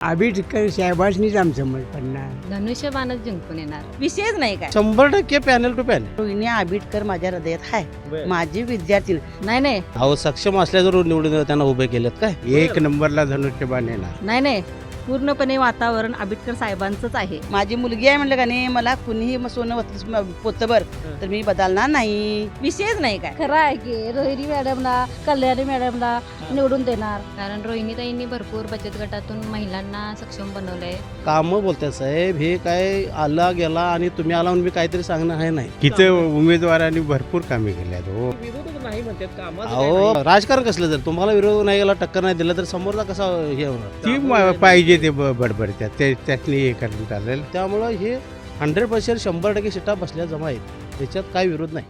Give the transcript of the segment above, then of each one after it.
आंबेडकर साहेबांनीच आमचं मत पडणार. धनुष्यबाणच जिंकून येणार. विषयच नाही काय. 100% panel to panel. Rohini Ambedkar माझ्या हृदयात आहे. माझी विद्यार्थी नाही नाही अहो सक्षम असल्याजरूर निवडून त्यांना उभे केलेत काय. एक नंबरला धनुष्यबाण येणार. नाही नाही पूर्णपणे वातावरण आंबेडकर साहेबांचंच आहे. माझी मुलगी आहे म्हणलं का नाही, मला कुणीही सोनं वतलं पोतभर तर मी बदलणार नाही. विषयच नाही काय. खरं आहे की रोहिणी मॅडमला कल्याणी मॅडमला निवडून देणार. कारण रोहिणीताईंनी भरपूर बचत गटातून महिलांना सक्षम बनवलंय. कामं बोलतात साहेब, हे काय आला गेला आणि तुम्ही आला म्हणून मी काहीतरी सांगणं आहे नाही. तिथं उमेदवारांनी भरपूर कामे केली आहेत. हो, अहो राजकारण कसलं, जर तुम्हाला विरोध नाही गेला, टक्कर नाही दिलं तर समोरचा कसा हे होणार. ती पाहिजे ते बडबडत्यात त्यातनी हे करण्यात आलेलं. त्यामुळं हे 100% 100% सीटा बसल्या जमा आहेत, त्याच्यात काही विरोध नाही.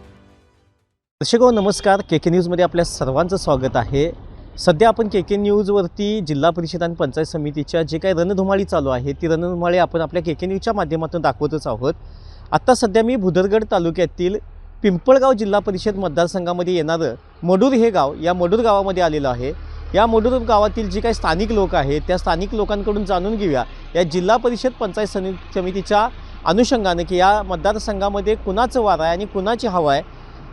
दर्शको नमस्कार, के न्यूजमध्ये आपल्या सर्वांचं स्वागत आहे. सध्या आपण के न्यूजवरती जिल्हा परिषद आणि पंचायत समितीच्या जे काही रणधुमाळी चालू आहे ती रणधुमाळी आपण आपल्या के न्यूजच्या माध्यमातून दाखवतच आहोत. आत्ता सध्या मी भुदरगड तालुक्यातील पिंपळगाव जिल्हा परिषद मतदारसंघामध्ये येणारं मडूर हे गाव, या मडूर गावामध्ये आलेलं आहे. या मडूर गावातील जी काही स्थानिक लोक आहेत त्या स्थानिक लोकांकडून जाणून घेऊया या जिल्हा परिषद पंचायत समितीच्या अनुषंगाने की या मतदारसंघामध्ये कुणाचं वार आहे आणि कुणाची हवा आहे.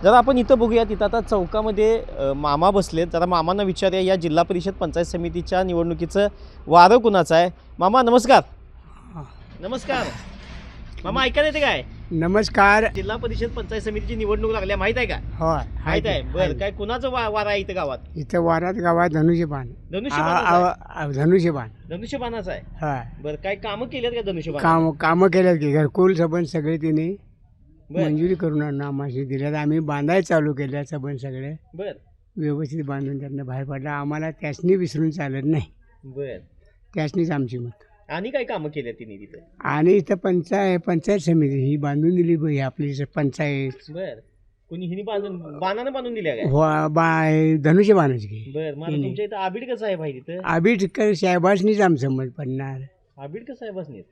जरा आपण इथं बघूया, तिथं आता चौकामध्ये मामा बसलेत. जरा मामांना विचारूया या जिल्हा परिषद पंचायत समितीच्या निवडणुकीचं वारं कुणाचं आहे. मामा नमस्कार. नमस्कार मामा, ऐकायला येते काय? नमस्कार. जिल्हा परिषद पंचायत समितीची निवडणूक लागल्या, माहित आहे का? होय, माहित आहे. बरं, काय कुणाचं वारं आहे इथं गावात? इथं वारात गावात धनुष्यबाण. धनुष्यबाण धनुष्यबाणाचं आहे. होय, बरं, काय कामं केलेत का धनुष्यबाण? कामं केल्यात की घरकुल सबंध सगळे तिने बरं मंजुरी करून आम्हाला दिल्यात. आम्ही बांधायला चालू केल्या सबंध सगळे बरं व्यवस्थित बांधून त्यांना बाहेर पडला. आम्हाला त्यासनी विसरून चालत नाही. बरं, त्यासनीच आमची मत. आणि काय कामं केल्या तिने तिथं? आणि इथं पंचायत समिती ही बांधून दिली बाई आपली पंचायत. बरं, कोणी हिने बाणानं बांधून दिल्या काय? हो, धनुष्यबाणच घे. बरं, मला तुमच्या इथं आंबेडकर साहेब आहे तिथं. आंबेडकर साहेबांनीच आमचं मत पडणार. आंबेडकर साहेबांनी.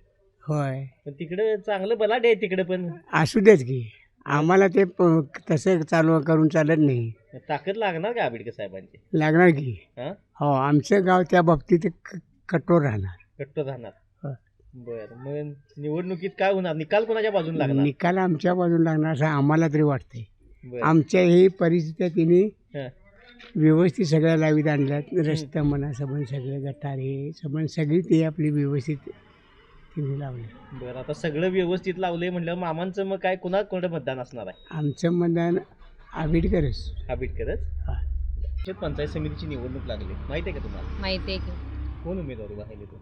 होय, पण तिकडं चांगलं बलाढ्य आहे तिकडं, पण असू देत की आम्हाला ते तसं चालू करून चालत नाही. ताकद लागणार का आंबेडकर साहेबांची? लागणार की. हा, हो, आमचं गाव त्या बाबतीत कठोर राहणार. कट्टर राहणार. हो. बरं, मग निवडणुकीत काय होणार? निकाल कोणाच्या बाजून लागणार? निकाल आमच्या बाजून लागणार असं आम्हाला तरी वाटतंय. बरं. आमच्या ही परिस्थिती तिने हा. व्यवस्थित सगळ्या लावीत आणल्यात. रस्ते म्हणा सबंध सगळे गटार हे सबंध सगळी ती आपली व्यवस्थित तिने लावली. बरं, आता सगळं व्यवस्थित लावलंय म्हणलं, मामांचं मग काय कोणतं मतदान असणार आहे? आमचं मतदान आंबेडकरच. आंबेडकरच. हा. पंचायत समितीची निवडणूक लागली, माहिती आहे का तुम्हाला? माहिती आहे की कोण उमेदवार उभा आहे तो?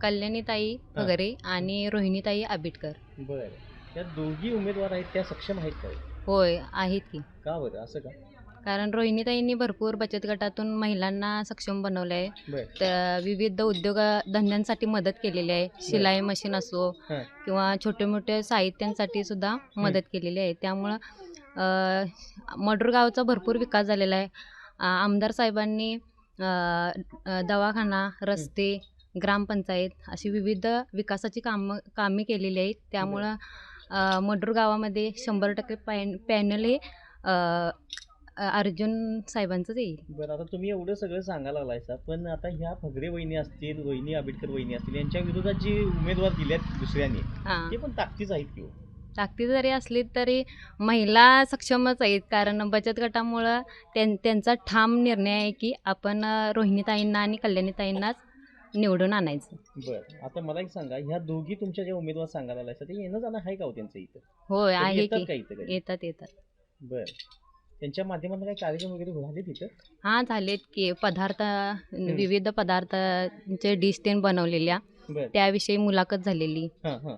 कल्याणीताई फगरे आणि रोहिणीताई आंबेडकर. बरं, त्या दोघी उमेदवार आहेत त्या सक्षम आहेत का? होय आहेत की. का बरं असं का? कारण रोहिणीताईंनी भरपूर बचत गटातून महिलांना सक्षम बनवलं आहे. बरं. तर विविध उद्योगधंद्यांसाठी मदत केलेली आहे. शिलाई मशीन असो हां. किंवा छोटे मोठे साहित्यांसाठी सुद्धा मदत केलेली आहे. त्यामुळं मडूर गावचा भरपूर विकास झालेला आहे. आमदार साहेबांनी दवाखाना, रस्ते, ग्रामपंचायत अशी विविध विकासाची कामे केलेली आहेत. त्यामुळं मडूर गावामध्ये 100% पॅनल हे अर्जुन साहेबांचंच येईल. बरं, आता तुम्ही एवढं सगळं सांगायला लागलायसा, पण आता ह्या फगरे वहिनी असतील, रोहिणी आंबेडकर वहिनी असतील, यांच्या विरोधात जी उमेदवार दिल्यात दुसऱ्याने, हां, ते पण ताकदीच आहेत की. ताकदी जरी असली तरी महिला सक्षमच आहेत. कारण बचत गटामुळं त्यांचा ठाम निर्णय आहे की आपण रोहिणीताईंना आणि कल्याणीताईंनाच निवडून आणायचं. बरं, आता मला एक सांगा, ह्या दोघी तुमच्या ज्या उमेदवार सांगायला लागलायसा ते येणं जाणं आहे का हो त्यांचं इथं? होय कधी आहे येतात की. का इथं कधी? येतात. बरं, त्यांच्या माध्यमातून काही कार्यक्रम वगैरे झाले तिथं? हां झालेत की. विविध पदार्थांचे डिश ते बनवलेल्या, बरं. त्याविषयी मुलाखत झालेली. हां हां.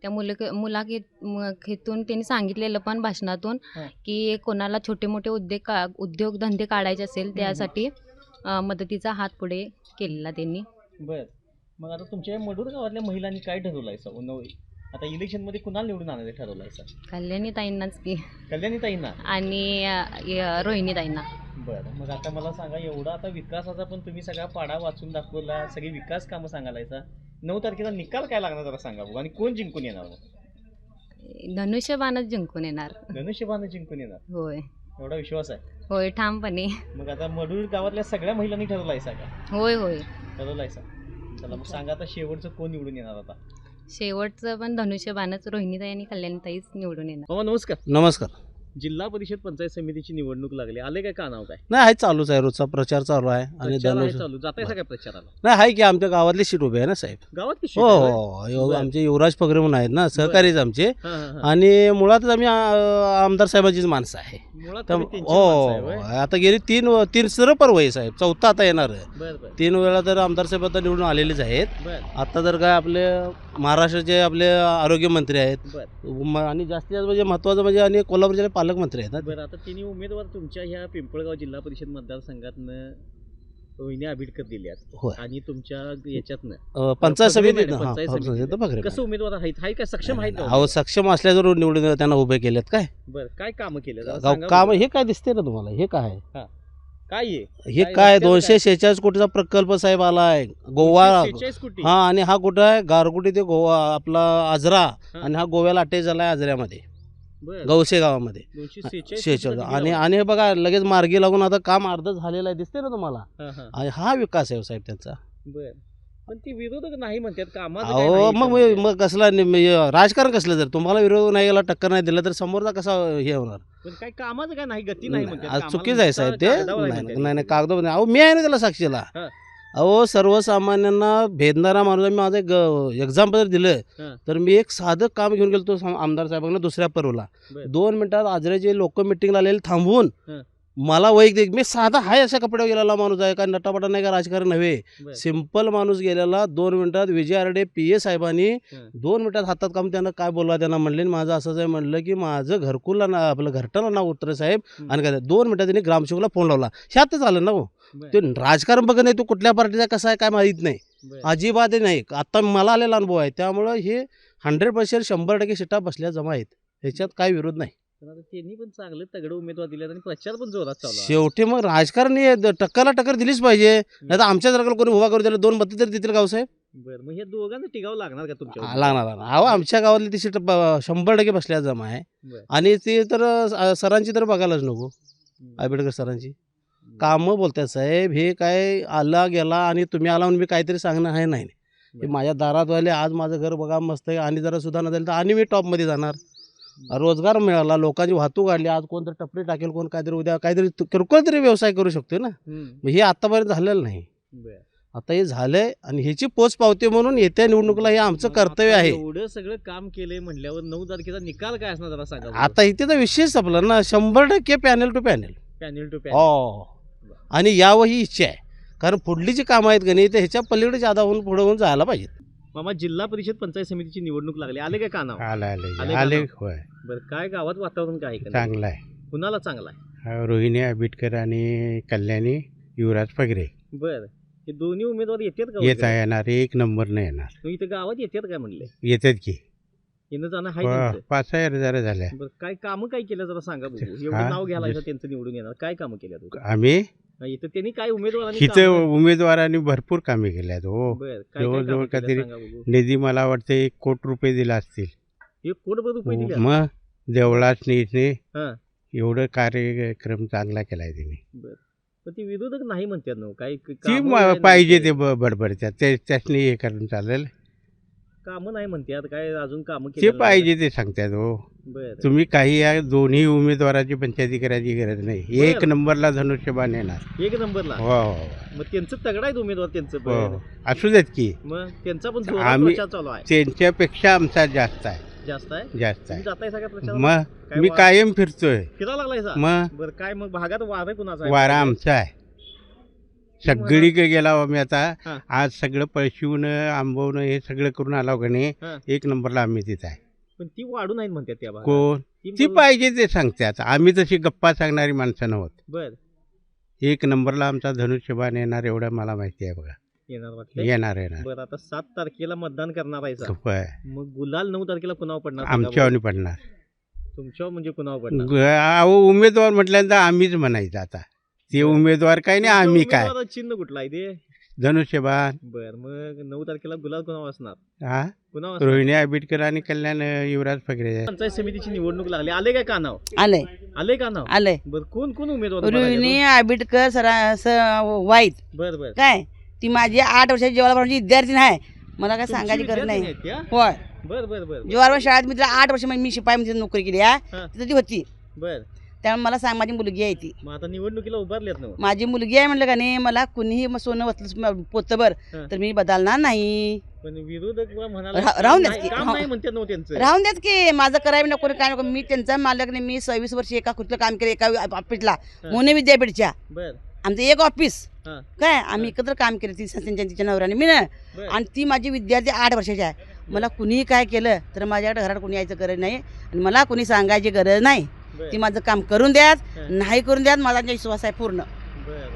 त्या मुलाखतीतून त्यांनी सांगितलेलं पण भाषणातून हां. की कोणाला छोटे मोठे उद्योगधंदे काढायचे असेल त्यासाठी मदतीचा हात पुढे केलेला त्यांनी. बरं, मग आता तुमच्या मडूर गावातल्या महिलांनी काय ठरवलायचं? आता इलेक्शनमध्ये कुणाला निवडून आणायचं ठरवलायचं? कल्याणीताईंनाच की कल्याणीताईंना आणि रोहिणीताईंना. बरं, मग आता मला सांगा, एवढा आता विकासाचा पण तुम्ही सगळा पाडा वाचून दाखवला, सगळी विकास कामं सांगायचा, 9 तारखेचा निकाल काय लागणार जरा सांगा बघू, आणि कोण जिंकून येणार? धनुष्यबाणच जिंकून येणार. धनुष्यबाण जिंकून येणार, होय एवढा विश्वास आहे? होय ठामपणे. मग आता मडूर गावातल्या सगळ्या महिलांनी ठरवलायचा का? होय ठरवलायचा. चला मग सांगा आता शेवटचं कोण निवडून येणार आता? शेवटचं पण धनुष्यबाणच रोहिणीताई आणि कल्याणीताईच निवडून येणार. मामा नमस्कार. नमस्कार. जिल्हा परिषद पंचायत समितीची निवडणूक लागली, आले काय का नाव काय? नाही आहे चालूच आहे, रोजचा प्रचार चालू आहे आणि प्रचार आहे धनुष्य चालू, जाताय सगळ्या प्रचाराला? नाही आहे की आमच्या गावातली सीट उभी आहे ना साहेब. गावात की हो sheet आहे? हो बरं. आमचे युवराज पगरे म्हणून आहेत ना, सहकारीच आमचे. हां, हां, हां. आणि मुळातच आम्ही आमदार साहेबांचीच माणसं आहे. मुळात तर तुम्ही त्यांची माणसं आहे, होय? हो आता गेली तीन सर पर्व आहे साहेब, चौथा आता येणार आहे. बरं बरं 3 वेळा तर आमदार साहेब आता निवडून आलेलेच आहेत. बरं आता तर काय आपले महाराष्ट्राचे आपले आरोग्यमंत्री आहेत बरं आणि जास्तीत जास्त म्हणजे महत्त्वाचं म्हणजे आणि कोल्हापूर जिल्ह्याचे पालकमंत्री आहेत ना. बरं. आता तिन्ही उमेदवार तुमच्या ह्या पिंपळगाव जिल्हा परिषद मतदारसंघातनं रोहिणी आबिटकर दिल्यात होय. आणि तुमच्या याच्यातनं पंचायत फगरे समितीत मॅडम, पंचायत समितीत. बघ कसं उमेदवार आहेत, हाय काय सक्षम आहेत का? अहो सक्षम असल्याचं निवडून त्यांना उभे केलेत. काय बरं काय कामं केलं जरा सांगा काम बरं. हे काय दिसते ना तुम्हाला, हे काय आहे? काय आहे? हे काय काय रस्त्याचं 246 कोटीचा प्रकल्प साहेब आलाय गोवा. 46 कोटी. हा आणि हा कुठं आहे? गारगुटी ते गोवा आपला आजरा. हा. आणि हा गोव्याला अटॅच झालाय आजऱ्यामध्ये, बरं. गवसे गावामध्ये 246 शेहेचाळीस. कोटी आणि दिला. आणि हे बघा लगेच मार्गी लागून आता काम अर्ध झालेलं आहे, दिसते ना तुम्हाला. हां, हां. आणि हा विकास आहे साहेब त्यांचा. बरं. पण ती विरोधक नाही म्हणतात कामाचं काय अहो नाही मग म्हणतात. मग कसला राजकारण कसलं, जर तुम्हाला विरोध नाही गेला, टक्कर नाही दिलं तर समोरचा कसा हे होणार? पण काय कामाचं काय नाही, गती नाही म्हणतात. आज कामाला चुकीच आहे नुसतं साहेब ते. कागदावर आहे नाही म्हणतात. नाही नाही, कागदोपत्री नाही. अहो मी आहे ना त्याला साक्षीला. हा. अहो सर्वसामान्यांना भेदणारा माणूस आहे. मी माझं एक एक्झाम्पल जर दिलं हा. तर मी एक साधं काम घेऊन गेलो तो आमदार साहेबांना दुसऱ्या पर्वला. बरं. 2 मिनिटात आजऱ्याचे लोक मिटिंगला आलेले थांबवून हा. मला वैयक्तिक, मी साधा हाय अशा कपड्यावर गेलेला माणूस आहे, का नटापटा नाही, का राजकारण नव्हे, बरं. सिंपल माणूस गेलेला. 2 मिनिटात विजय आरडे PA साहेबांनी हा. 2 मिनिटात हातात काम त्यांना काय बोलवा, त्यांना म्हणले माझं असंच आहे. म्हणलं की माझं घरकुलला ना आपलं घरटाला नाव उतरे साहेब. आणि काय 2 मिनिटात त्यांनी ग्रामसेवकला फोन लावला. ह्यात झालं ना हो. बरं. ते राजकारण बघत नाही, तो कुठल्या पार्टीचा कसा आहे काय माहीत नाही, बरं. अजिबात नाही. आता मला आलेला अनुभव आहे, त्यामुळं हे 100% 100% सीटा बसल्या जमा आहेत, ह्याच्यात काय विरोध नाही. पण आता त्यांनी पण चांगले तगडे उमेदवार दिले आणि प्रचार पण जोरात चालू आहे. शेवटी मग राजकारण टक्करला टक्कर दिलीच पाहिजे. नाही तर आमच्या जर कोणी उभा करू दिला 2 मतं तरी देतील गाव साहेब. बरं. मग हे दोघांना टिकावं लागणार का तुमच्या? लागणार. अहो आमच्या गावातली ती सीट 100% बसल्या जमा आहे. बरं. आणि ती तर सरांची तर बघायलाच नको, आंबेडकर सरांची कामं बोलतात साहेब. हे काय आला गेला आणि तुम्ही आला म्हणून मी काहीतरी सांगणं आहे नाही. हे माझ्या दारात वाले आज माझं घर बघा मस्त आहे, आणि जरा सुधारणा झाली तर आणि मी टॉपमध्ये जाणार. रोजगार मिळाला, लोकांची वाहतूक वाढली. आज कोणतरी टपरी टाकेल, कोण काहीतरी उद्या काहीतरी किरकोळ तरी व्यवसाय करू शकतो ना. मग हे आतापर्यंत झालेलं नाही. बरं. आता हे झालंय आणि ह्याची पोच पावते म्हणून येत्या निवडणुकीला हे आमचं मग कर्तव्य आता आहे. एवढं सगळं काम केलंय म्हणल्यावर 9 तारखेचा निकाल काय असणार जरा सांगा. आता इथे तर विशेष आपला ना 100% panel to panel. Panel to panel. हो. आणि यावं ही इच्छा आहे, कारण पुढली जी कामं आहेत का नाही ते ह्याच्या पलीकडे जादा होऊन पुढे होऊन जायला पाहिजेत. मामा जिल्हा परिषद पंचायत समितीची निवडणूक लागली, आले काय का नाव? आले आले आले का? होय, बरं. काय गावात वातावरण काय आहे का? चांगला आहे. कुणाला चांगला आहे? रोहिणी आबिटकर आणि कल्याणी युवराज पगरे बरं. हे दोन्ही उमेदवार येतात का येत वगैरे? येणार, 1 नंबरनं येणार. मग इथं गावात येतात काय म्हणले? येतात की येणं जाणं आहे त्यांचं? 5,000 जरा झाल्या. बरं. काय कामं काय केलं जरा सांगा बघू. एवढं हा? नाव घ्यायला त्यांचं निवडून येणार, काय कामं केल्यात? आम्ही इथं त्यांनी काय उमेदवारांनी इथं कामं- उमेदवारांनी भरपूर कामे केल्यात हो. बरं. काय जवळजवळ कामं केल्यात काहीतरी सांगा बघू. निधी मला वाटतं 1 कोटी रुपये दिला असतील. 1 कोटी रुपये दिले? मग देवळासनी हा. एवढं कार्यक्रम चांगला केलाय त्यांनी. बरं. पण ती विरोधक नाही म्हणतात ना, काही ती कामं नाही पाहिजे ते म्हणतात. बडबडत्यात त्याच्यानी हे करून चालेल. कामं नाही म्हणतात काय, अजून कामं ते केलेलं पाहिजे ते सांगतात हो. नाही. बरं. तुम्ही काही या दोन्ही उमेदवाराची पंचायती करायची गरज नाही. 1 नंबरला धनुष्यबाण येणार. 1 नंबरला. हो हो मग त्यांचं तगडा आहेत उमेदवार त्यांचं हो पण. असू देत की. मग त्यांचा पण जोरात आम्ही- प्रचार चालू आहे. त्यांच्यापेक्षा आमचा जास्त आहे. जास्त आहे. जास्त तुम्ही आहे. जाताय सगळ्या प्रचार? मग काय मी वा- कायम फिरतोय. फिरायला लागलाय सा? मग बरं. काय मग भागात वारं कुणाचा आहे? वारा आमचा आहे. सगळीकडे गेला आम्ही आता. हा. आज सगळं पळशिवणं आंबवणं हे सगळं करून आलो का नाही. हा. 1 नंबरला आम्ही तिथं आहे. पण ती वाढू नाहीत म्हणतात त्या भागात. कोण ती बोल- पाहिजे ते सांगतात. आम्ही तशी गप्पा सांगणारी माणसं नव्हत. बरं. 1 नंबरला आमचा धनुष्यबाण येणार एवढं मला माहिती आहे बघा. येणार वाटतं. येणार बरं. आता 7 तारखेला मतदान करणार आहे सा. होय. मग गुलाल 9 तारखेला कुणावर पडणार? सांगा बरं. आमच्यावर पडणार. तुमच्यावर म्हणजे कुणावर पडणार? अहो उमेदवार म्हटल्यानंतर आम्हीच म्हणायचं आता. ते उमेदवार काय नाही तुमच्या आम्ही काय. उमेदवाराचं चिन्ह कुठलं आहे ते? धनुष्यबाण. बरं. मग 9 तारखेला गुलाल कुणावर असणार? हा कुणावर असणार? रोहिणी आबिटकर आणि कल्याण युवराज पगरे. पंचायत समितीची निवडणूक लागली, आले काय का नाव? आलंय आले का नाव? आलंय. बरं. कोण कोण उमेदवार उभा रोहिणी राहिल्यात? आबिटकर वाईट बरं बरं. काय ती माझी 8 वर्षाची जेवायला विद्यार्थी आहे, मला काय सांगायची गरज नाही. होय, बर बर बर जेवायला शाळेत मी तिला 8 वर्ष मी शिपाईमध्ये नोकरी केली आहे, हां. तिथं ती होती. बर. त्यामुळे मला सांग, माझी मुलगी आहे ती, मग आता निवडणुकीला उभारल्यात ना. माझी मुलगी आहे म्हणलं का नाही, मला कुणीही सोनं वतलं पोतभर हां. तर मी बदलणार नाही. पण विरोधक म्हणाला राहून द्या की. काम नाही म्हणतात ना त्यांचं. राहून द्यात की, माझं करायला नको काय नको. मी त्यांचा मालक नाही, मी 26 वर्ष एका खुर्चीला काम केलं, एका ऑफिसला, मोने विद्यापीठच्या. बर. आमचं एक ऑफिस हां. काय, आम्ही एकत्र काम केलं, ती तिच्या नवऱ्याने मी ना. बर. आणि ती माझी विद्यार्थी 8 वर्षाची आहे. मला कुणीही काय केलं तर माझ्याकडे घरात कुणी यायचं गरज नाही आणि मला कुणी सांगायची गरज नाही. बर. ती माझं काम करून द्यात, हां. नाही करून द्यात, माझा विश्वास आहे पूर्ण. बर.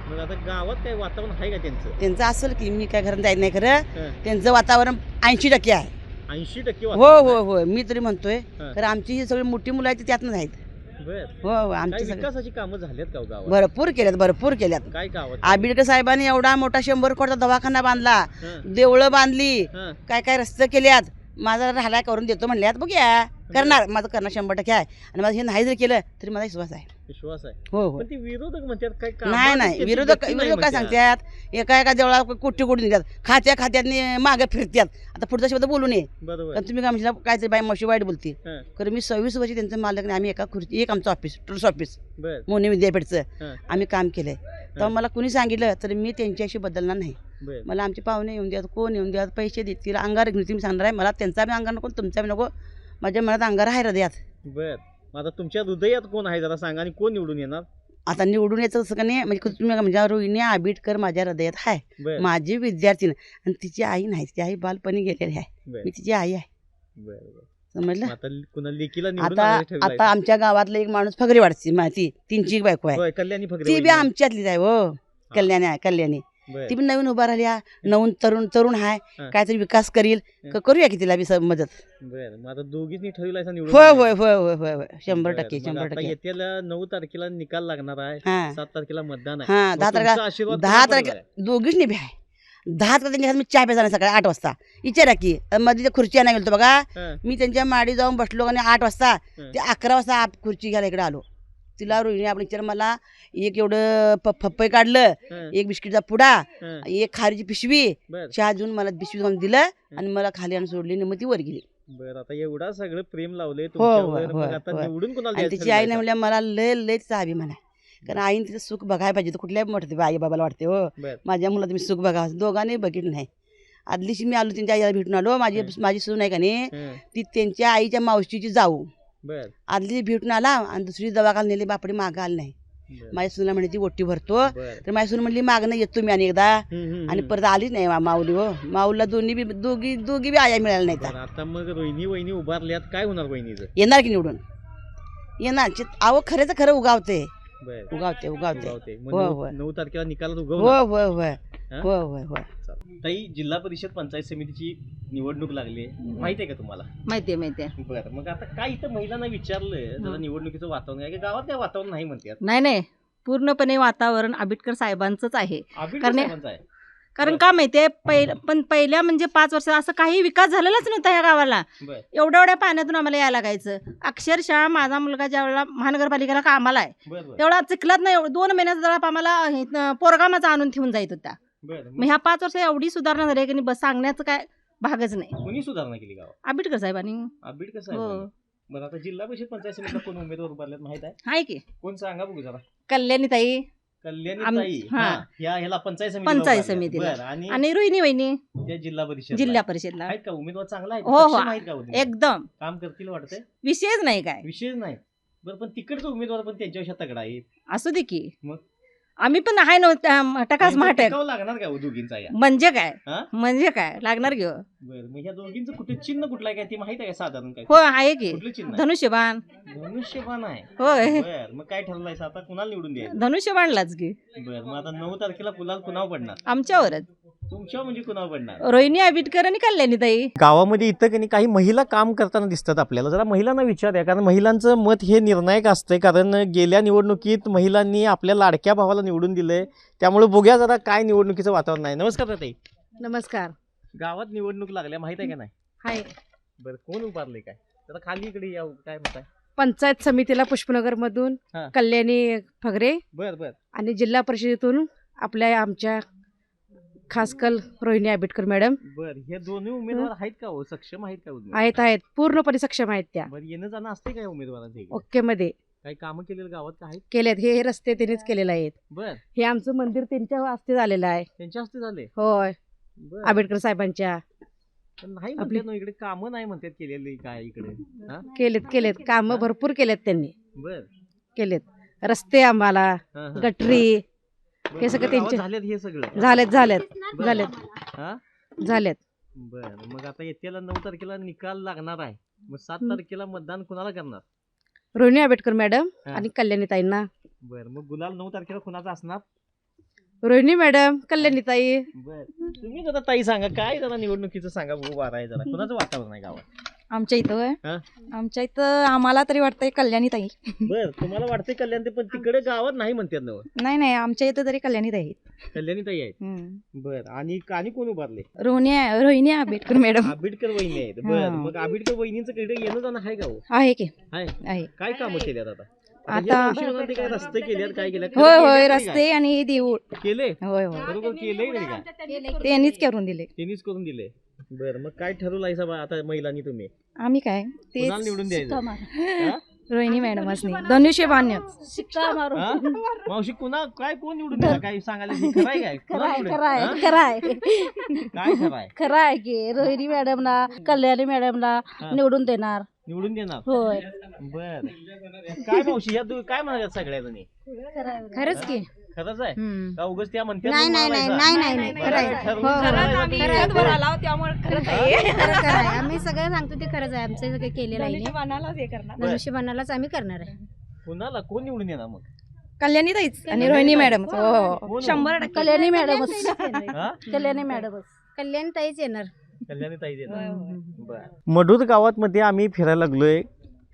मग आता गावात काय वातावरण आहे का त्यांचं? त्यांचं असेल की, मी काय घरात जायचं नाही खरं. हां. त्यांचं वातावरण 80% आहे. 80% हो वातावरण हो हो, मी तरी म्हणतोय. हां. कारण आमची ही सगळी मोठी मुलं आहेत ती त्यातनंच आहेत. आहे. बर. हो हो, काय आमची सगळी विकासाची कामं झाल्यात का हो गावात? भरपूर केल्यात, भरपूर केल्यात. काय गावात? आंबेडकर साहेबांनी एवढा मोठा 100 कोटीचा दवाखाना बांधला, हां. देवळं बांधली, हां. काय काय रस्ते केल्यात. माझा राहिला करून देतो म्हणल्यात, बघूया करणार, माझं करणार 100% आहे. आणि माझं हे नाही जर केलं तरी माझा विश्वास आहे. विश्वास आहे. हो हो, पण ते विरोधक म्हणतात काय नाही नाही, विरोधक विरोधक काय सांगतात, एका देवळा कोटी कोटी देतात, खात्यानी मागे फिरतात. आता पुढचा शब्द बोलू नये, बरोबर. कारण तुम्ही काय म्हणशीला काहीतरी बाई मावशी वाईट बोलते. हां. कारण मी 26 वर्ष त्यांचं मालक नाही, आम्ही एका खुर्ची, एक आमचं ऑफिस, ट्रस्ट ऑफिस बर. मोने विद्यापीठचं हां. आम्ही काम केलंय. तेव्हा मला कुणी सांगितलं तर मी त्यांच्याशी बदलणार नाही. बर. मला आमचे पाहुणे येऊन द्यात, कोण येऊन द्यात, पैसे देतील, अंगार घेऊन तुम्ही सांगणार आहे, मला त्यांचा बी अंगार नको, तुमचा बी नको, माझ्या मनात अंगार आहे हृदयात. बर. मग आता तुमच्या हृदयात कोण आहे जरा सांगा, आणि कोण निवडून येणार? आता निवडून यायचं असं का नाही, म्हणजे तुम्ही म्हणजे रोहिणी आंबेडकर माझ्या हृदयात आहे, बर. माझी विद्यार्थी आणि तिची आई नाही, तिची आई बालपणी गेलेली आहे, बर. मी तिची आई आहे. बर. बर. समजलं. मग आता कुणा लेकीला निवडून आता आणायला ठरलंय? आता आमच्या गावातलं एक माणूस फगरी वाढची ती तीनची बायको आहे, होय, कल्याणी फगरे ती बी वहिनी. आमच्यातलीच आहे. हो, कल्याणी आहे, कल्याणी. बर. ती पण नवीन उभा राहिल्या, नवीन तरुण आहे, हां. काहीतरी विकास करील, हां. करूया की तिला बी मदत. बर. मग आता दोघींनी ठरवलाय निवडून होय आणायला? होय होय होय होय होय, 100% बर. मग 100%. आता येत्याला 9 तारखेला निकाल लागणार आहे, हां 7 तारखेला मतदान आहे. हां, मग 10 तुमचा तारखेला, आशीर्वाद 10 कोणाबरोबर तारखेला आहे? दोघीच बी आहे. 10 तारखेला त्यांच्या घरात मी चहा प्यायचा नाही, सकाळी 8 वाजता. विचारा की मध्ये त्या खुर्ची नाही गेलो बघा, हां. मी त्यांच्या माडी जाऊन बसलो आणि 8 वाजता हं. ते 11 वाजता खुर्ची घ्यायला इकडे आलो. तिला रोहिणी आपण विचार, मला एक एवढं पपई काढलं, हां. एक बिस्किटचा पुडा, हां. एक खारीची पिशवी, बर. चहा देऊन मला पिशवी घेऊन दिलं आणि मला खाली आणून सोडली आणि मग ती वर गेली. बर. आता एवढा सगळं प्रेम लावलंय होय, तुमच्यावर, मग होय, आता होय. निवडून कोणाला आणि द्यायचं तिची आई ठरलंय नाही का? म्हणल्या, मला लय तिचा अभिमान आहे, कारण आईने तिचं सुख बघायला पाहिजे. तर कुठल्या वाटते आई बाबाला वाटते. हो, बर. माझ्या मुलाचं मी सुख बघावं, दोघांनी बघितलं नाही. आदलीशी मी आलो, त्यांच्या आईला भेटून आलो. माझी सून आहे का नाही, हं. ती त्यांच्या आईच्या मावशीची जाऊ. बर. आदली भेटून आला आणि दुसरी दवाखान्यात नेली, बापडी मागं आली नाही. बर. माझ्या सुनला म्हणे ती ओटी भरतो, बर. तर माझी सून म्हणली मागणं येतो मी आणि एकदा, आणि आणि परत आलीच नाही माऊली. हो, माऊला दोघी बी आया मिळाल्या नाही. आता मग रोहिणी वहिनी उभारल्यात, काय होणार वहिनीचं? येणार की निवडून येणार. अहो खरेच खरं उगावते, बर. उगावते. उगावते. मग होय, 9 होय. 9 तारखेला निकालात होय उगवणार. होय होय हां? होय होय होय. ताई, जिल्हा परिषद पंचायत समितीची निवडणूक लागली, माहिती आहे का तुम्हाला? माहिती आहे. बरं. मग आता काय इथं महिलांना विचारलं जरा निवडणुकीचं वातावरण आहे, गावात काय वातावरण नाही म्हणतात. नाही, पूर्णपणे वातावरण आंबेडकर साहेबांचंच आहे. आंबेडकर कारण- साहेबांचं आहे. कारण का माहितीये, पण पहिल्या म्हणजे 5 वर्षात असं काही विकास झालेलाच नव्हता ह्या गावाला. बर. एवढ्या पाण्यातून आम्हाला यायला लागायचं. अक्षरशः माझा मुलगा ज्या वेळेला महानगरपालिकेला कामाला आहे, बर. बर. तेवढा चिखलात नाही, 2 महिन्याचा जरा आम्हाला पोरगामाचा आणून ठेवून जायत होता. बर. मग ह्या 5 वर्षात एवढी सुधारणा झाली की नाही, बस सांगण्याचं काय भागच नाही. कोणी सुधारणा केली गावात? आंबेडकर साहेबांनी. आंबेडकर हो, साहेब. बरं. आता जिल्हा परिषद पंचायत समितीला कोण उमेदवार उभारल्यात माहित आहे? आहे की कोण सांगा बघू जरा. कल्याणीताई कल्याणी आम- ताई. हां. हां. ह्याला पंचायत समितीला पंचायत उभारल्यात. समितीला. बरं. आणि आणि रोहिणी वहिनी त्या जिल्हा परिषद जिल्हा परिषदला. आहेत का उमेदवार? चांगला आहे, हो, हो. सक्षम आहेत का उमेदवार? एकदम काम करतील वाटतंय? विषयच नाही काय. विशेष नाही. बरं. पण तिकडचा उमेदवार पण त्यांच्यापेक्षा तगडा आहे. असू दे की, मग? आम्ही पण आहे नव्हतं टकास महाटक. टिकावं लागणार का हो दोघींचा या? म्हणजे काय, हां? म्हणजे काय लागणार घेऊ. बरं. मग ह्या दोघींचं कुठे चिन्ह कुठलं आहे काय ते माहित आहे का साधारण काय? हो, आहे की कुठलं चिन्ह आहे? धनुष्यबाण. धनुष्यबाण आहे. होय, बर. मग काय ठरलंय आता कुणाला निवडून द्यायचं? धनुष्यबाणलाच की. बर. मग आता 9 तारखेला कुणावर पडणार? आमच्यावरच तुमच्या म्हणजे कुणावर पडणार? रोहिणी आंबेडकर आणि कल्याणीताई. गावामध्ये इथं की नाही काही महिला काम करताना दिसतात आपल्याला. जरा महिलांना विचारूया, कारण महिलांचं मत हे निर्णायक असतंय. कारण गेल्या निवडणुकीत महिलांनी आपल्या लाडक्या भावाला निवडून दिलंय, त्यामुळे बघूया जरा काय निवडणुकीचं वातावरण आहे. नमस्कार ताई. नमस्कार. गावात निवडणूक लागल्या, माहित आहे का नाही? हाय. बरं. कोण उभारले काय? जरा खाली इकडे या, काय म्हणताय? पंचायत समितीला पुष्पनगरमधून हां. कल्याणी फगरे बर. बर. आणि जिल्हा परिषदेतून आमच्या खास कल रोहिणी आंबेडकर मॅडम बर हे दोन्ही उमेदवार आहेत का हो सक्षम आहेत का उमेदवार? आहेत पूर्णपणे सक्षम आहेत त्या. बरं येणं जाणं असते काय उमेदवारांचं इकडे? ओके मध्ये काही कामं केलेलं गावात का आहेत? केलेत. हे रस्ते त्यांनीच केलेले आहेत. बर हे आमचं मंदिर त्यांच्या हस्ते झालेलं आहे. त्यांच्या हस्ते झाले. होय, बर आंबेडकर साहेबांच्या. पण नाही म्हणतात ना इकडे कामं नाही म्हणतात केलेली काय इकडे हा? केलेत कामं भरपूर केलेत त्यांनी. बर केलेत रस्ते आम्हाला, हा, हा. गटरी, बरं, हे सगळं गावात त्यांचे झालेत हे सगळं झालेत. हा झालेत. बर मग आता येत्याला 9 तारखेला निकाल लागणार आहे. मग 7 तारखेला मतदान कुणाला करणार? रोहिणी आंबेडकर मॅडम हा. आणि कल्याणीताईंना. बर मग गुलाल 9 तारखेला कुणाचा असणार? रोहिणी मॅडम, कल्याणीताई. बर तुम्ही जरा ताई सांगा काय जरा निवडणुकीचं सांगा बघू वार आहे जरा कुणाचं वातावरण आहे गावात? आमच्या इथं होय? हा? आमच्या इथं आम्हाला तरी वाटतंय कल्याणीताई. बर तुम्हाला वाटतंय कल्याण ते पण तिकडे गावात नाही म्हणतात ना हो. नाही आमच्या इथं तरी कल्याणीताई आहेत. कल्याणी ताई आहेत. हम्म. बर आणि कोण उभारले? रोहिणी आंबेडकर मॅडम आंबेडकर वहिनी आहेत. बर हा. मग आंबेडकर वहिनींचं कडे येणं जाणं आहे का हो? आहे की आहे आहे. काय कामं केल्यात आता? आता- या वर्षी ते काय रस्ते केल्यात काय केल्यात? होय केल्यात तरी रस्ते आणि देऊळ केले होय बरोबर केलंय तरी काय त्यांनीच करून दिले. त्यांनीच करून दिले. बर मग काय ठरवलंय सभा आता महिलांनी तुम्ही आम्ही काय ते कुणाला निवडून द्यायचं? हा? रोहिणी मॅडमच धनुष्यबाण हा? मावशी काय कोण निवडून द्या काय सांगायला हे खरं आहे काय कुणाला निवडून? हा? काय खरं आहे खरं आहे की रोहिणी मॅडमला, कल्याणी मॅडमला हा. निवडून देणार. निवडून देणार. होय. बर काय मावशी या काय म्हणाल्यात सगळ्या जणी? खरंच की. खरंच आहे का उगाच त्या म्हणतात नाही खरं आहे. खरं आहे. आम्ही सगळं सांगतो ते खरंच आहे. आमचं सगळं केलेलं आहे. धनुष्यबाणालाच आम्ही करणार आहे. कुणाला कोण निवडून येणार मग? कल्याणीताईच आणि रोहिणी मॅडम हो कोण? 100% कल्याणी मॅडमच. हा? कल्याणी मॅडमच. कल्याणीताईच येणार. कल्याणी ताई देणार. बर मडूर गावामध्ये आम्ही फिरायला लागलोय.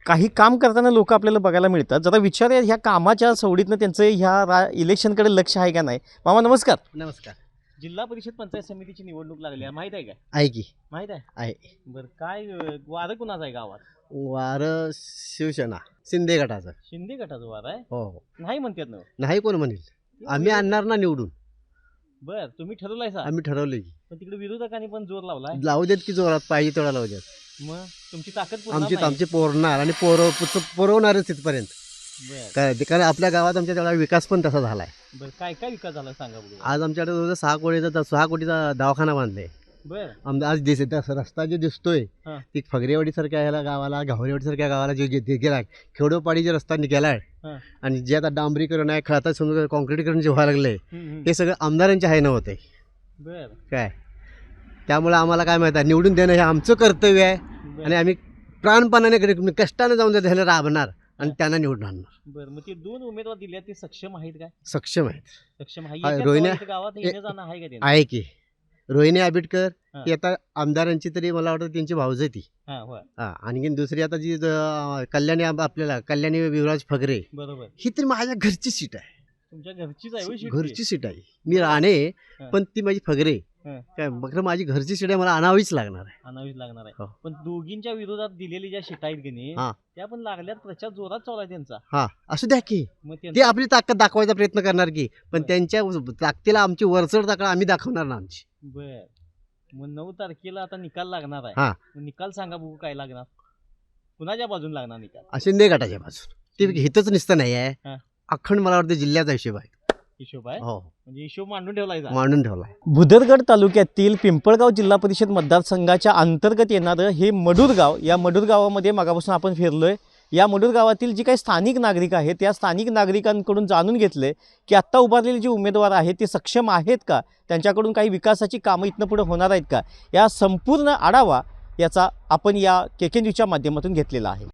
काही काम करताना लोक आपल्याला बघायला मिळतात. जरा विचारूया ह्या कामाच्या सवडीतनं त्यांचं ह्या इलेक्शनकडे लक्ष आहे का नाही. मामा नमस्कार. नमस्कार. जिल्हा परिषद पंचायत समितीची निवडणूक लागली आहे माहित आहे का? आहे की माहित आहे. आहे. बरं काय वारं कुणाचं आहे गावात? वार शिवसेना शिंदे गटाचं. शिंदे गटाचं वार आहे. हो हो. नाही म्हणतात ना. नाही कोण म्हणेल आम्ही आणणार ना निवडून. बर तुम्ही ठरवलाय सा आम्ही ठरवलं की पण तिकडे विरोधकांनी पण जोर लावलाय. लावू देत की जोरात पाहिजे तेवढा लावू देत. मग तुमची ताकद पुरणार नाही. आमचे पोरणार आणि पुरवणारच तिथपर्यंत. बर कारण आपल्या गावात आमच्या तेवढा विकास पण तसा झालाय. बर काय काय विकास झाला सांगा बघू. आज आमच्याकडे जवळ 6 कोटीचा दवाखाना बांधलाय. बर आज रस्ता जे दिसतोय हा. ती फगरेवाडी सारख्या ह्याला गावाला घावरेवाडी सारख्या गावाला जे गेलाय खेडोपाडी जे रस्ता गेलाय हा. आणि जे आता डांबरीकरण आहे आता समजा कॉन्क्रीटीकरण जे व्हायला लागलंय हम्म. हे सगळं आमदारांच्या आहे नव्हते बर काय. त्यामुळे आम्हाला काय माहिती आहे निवडून देणं हे आमचं कर्तव्य आहे बर. आणि आम्ही प्राणपणाने कष्टाने जाऊन त्याला राबणार आणि त्यांना निवडून आणणार. बर मग ते 2 उमेदवार दिले ते सक्षम आहेत काय? सक्षम आहेत. सक्षम आहे. हा, एकाच रोहिण्या- गावात- गावात येणं जाणं आहे का त्यांचं? आहे की रोहिणी आंबेडकर हा. ही आता आमदारांची तरी मला वाटतं त्यांची भावज ती. हा होय हा आणखीन दुसरी आता जी आपल्याला कल्याणी विवराज फगरे बरोबर ही तरी माझ्या घरची सीट आहे. तुमच्या घरचीच आहे होय शेवटी? घरची सीट आहे. मी राणे हा. पण ती माझी फगरे हा. काय मग माझी घरची सीट आहे मला आणावीच लागणार आहे. आणावीच लागणार आहे. हो. पण दोघींच्या विरोधात दिलेली ज्या शिटा आहेत की नाही हा. त्या पण लागल्यात प्रचार जोरात चालू आहे त्यांचा. हा असू द्या की मग ते त्यांचा- आपली ताकद दाखवायचा प्रयत्न करणार की पण बरं. त्यांच्या ताकदीला आमची वरचढ ताकद आम्ही दाखवणार ना आमची. बर मग 9 तारखेला आता निकाल लागणार आहे. हा. मग निकाल सांगा बघू काय लागणार. कुणाच्या बाजून लागणार निकाल? शिंदे गटाच्या बाजून ते हितच निसतं नाही आहे हा. अखंड मला वाटतं जिल्ह्याचा हिशोब आहे. हिशोब आहे हो म्हणजे हिशोब मांडून ठेवलाय जा. मांडून ठेवलाय. भुदरगड तालुक्यातील पिंपळगाव जिल्हा परिषद मतदारसंघाच्या अंतर्गत येणारं हे मडूर गाव. या मडूर गावामध्ये मागापासून आपण फिरलोय. या मडूर गावातील जी काही स्थानिक नागरिक आहेत त्या स्थानिक नागरिकांकडून जाणून घेतले की आत्ता उभारलेले जे उमेदवार आहेत ते सक्षम आहेत का, त्यांच्याकडून काही विकासाची कामं इथनं पुढे होणार आहेत का, या संपूर्ण आढावा याचा आपण या KK न्यूजच्या माध्यमातून घेतलेला आहे.